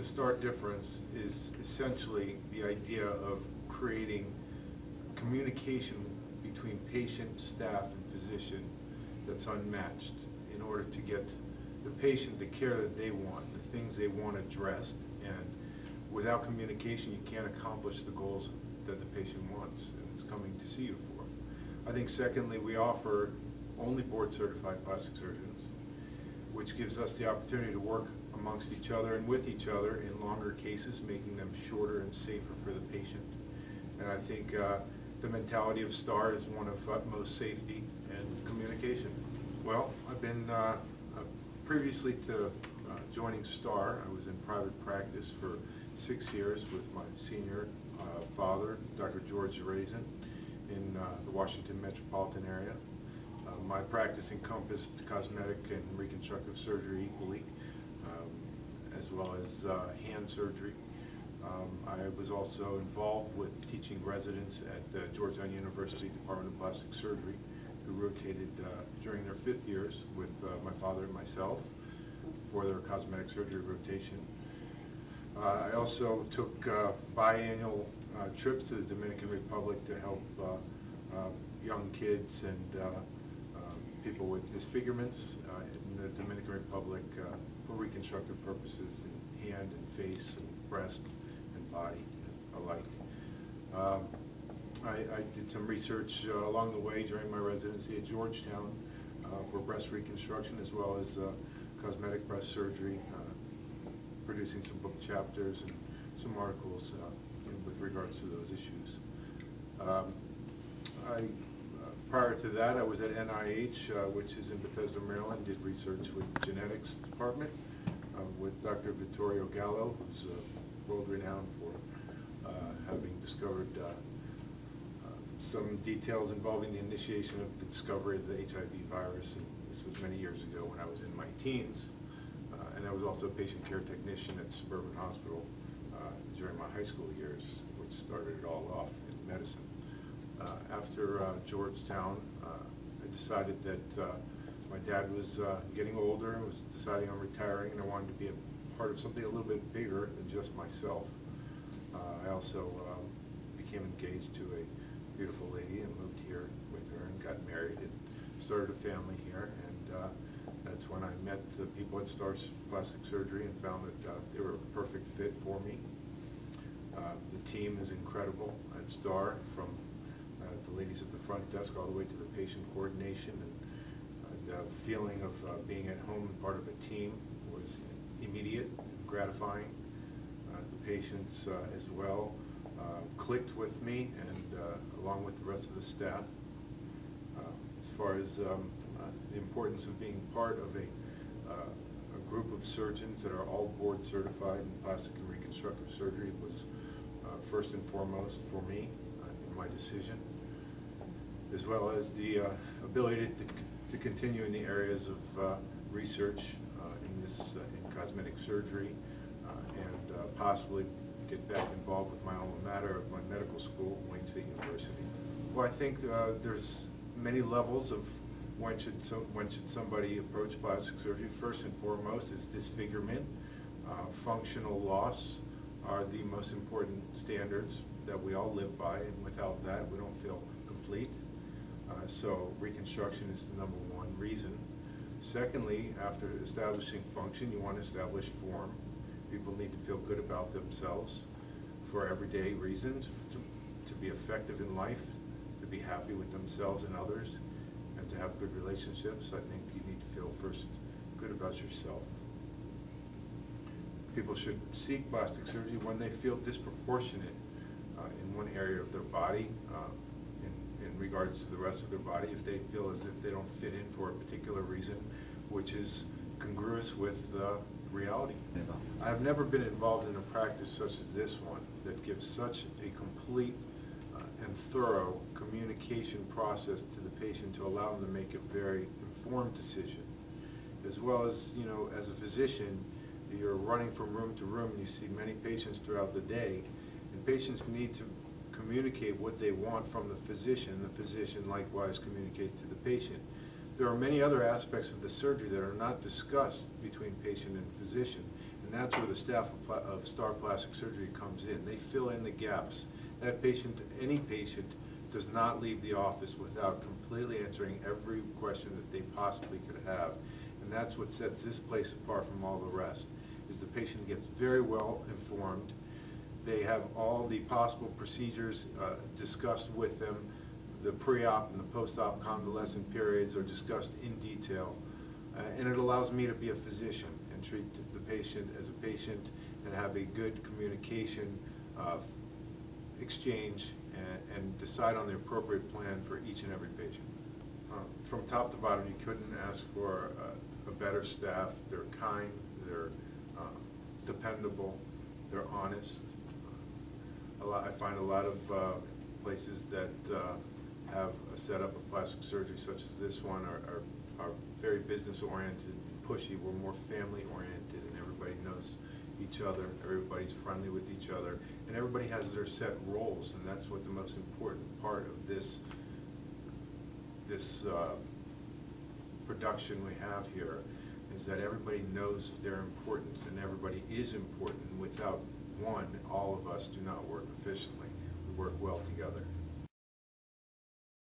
the STAR difference is essentially the idea of creating communication between patient, staff, and physician that's unmatched in order to get the patient the care that they want, the things they want addressed. And without communication, you can't accomplish the goals that the patient wants and is coming to see you for. I think secondly, we offer only board-certified plastic surgeons, which gives us the opportunity to work amongst each other and with each other in longer cases, making them shorter and safer for the patient. And I think the mentality of STAR is one of utmost safety and communication. Well, I've been previously to joining STAR, I was in private practice for 6 years with my senior father, Dr. George Reisin, in the Washington metropolitan area. My practice encompassed cosmetic and reconstructive surgery equally, as well as hand surgery. I was also involved with teaching residents at Georgetown University Department of Plastic Surgery, who rotated during their 5th years with my father and myself for their cosmetic surgery rotation. I also took biannual trips to the Dominican Republic to help young kids and people with disfigurements in the Dominican Republic for reconstructive purposes in hand and face and breast and body alike. I did some research along the way during my residency at Georgetown for breast reconstruction as well as cosmetic breast surgery, producing some book chapters and some articles with regards to those issues. Prior to that, I was at NIH, which is in Bethesda, Maryland, did research with the genetics department with Dr. Vittorio Gallo, who's world-renowned for having discovered some details involving the initiation of the discovery of the HIV virus, and this was many years ago when I was in my teens. And I was also a patient care technician at Suburban Hospital during my high school years, which started it all off in medicine. After Georgetown, I decided that my dad was getting older and was deciding on retiring, and I wanted to be a part of something a little bit bigger than just myself. I also became engaged to a beautiful lady and moved here with her and got married and started a family here. And that's when I met the people at STAR Plastic Surgery and found that they were a perfect fit for me. The team is incredible at STAR, from the ladies at the front desk all the way to the patient coordination, and the feeling of being at home and part of a team was immediate and gratifying. The patients as well clicked with me, and along with the rest of the staff. As far as the importance of being part of a group of surgeons that are all board certified in plastic and reconstructive surgery was first and foremost for me in my decision, as well as the ability to continue in the areas of research in cosmetic surgery and possibly get back involved with my alma mater of my medical school, Wayne State University. Well, I think there's many levels of when should somebody approach plastic surgery. First and foremost is disfigurement. Functional loss are the most important standards that we all live by, and without that we don't feel complete. So reconstruction is the #1 reason. Secondly, after establishing function, you want to establish form. People need to feel good about themselves for everyday reasons, to be effective in life, to be happy with themselves and others, and to have good relationships. I think you need to feel first good about yourself. People should seek plastic surgery when they feel disproportionate in one area of their body in regards to the rest of their body, if they feel as if they don't fit in for a particular reason, which is congruous with reality. I have never been involved in a practice such as this one that gives such a complete and thorough communication process to the patient to allow them to make a very informed decision. As well as, you know, as a physician, you're running from room to room, and you see many patients throughout the day, and patients need to communicate what they want from the physician, and the physician likewise communicates to the patient. There are many other aspects of the surgery that are not discussed between patient and physician, and And that's where the staff of Star Plastic Surgery comes in. They fill in the gaps. That patient, any patient, does not leave the office without completely answering every question that they possibly could have. And that's what sets this place apart from all the rest, is the patient gets very well informed. They have all the possible procedures discussed with them. The pre-op and the post-op convalescent periods are discussed in detail. And it allows me to be a physician and treat the patient as a patient and have a good communication exchange and decide on the appropriate plan for each and every patient. From top to bottom, you couldn't ask for a better staff. They're kind, they're dependable, they're honest. I find a lot of places that have a setup of plastic surgery such as this one are very business-oriented, pushy. We're more family-oriented, and everybody knows each other, everybody's friendly with each other, and everybody has their set roles, and that's what the most important part of this production we have here is that everybody knows their importance, and everybody is important. Without one, all of us do not work efficiently. We work well together.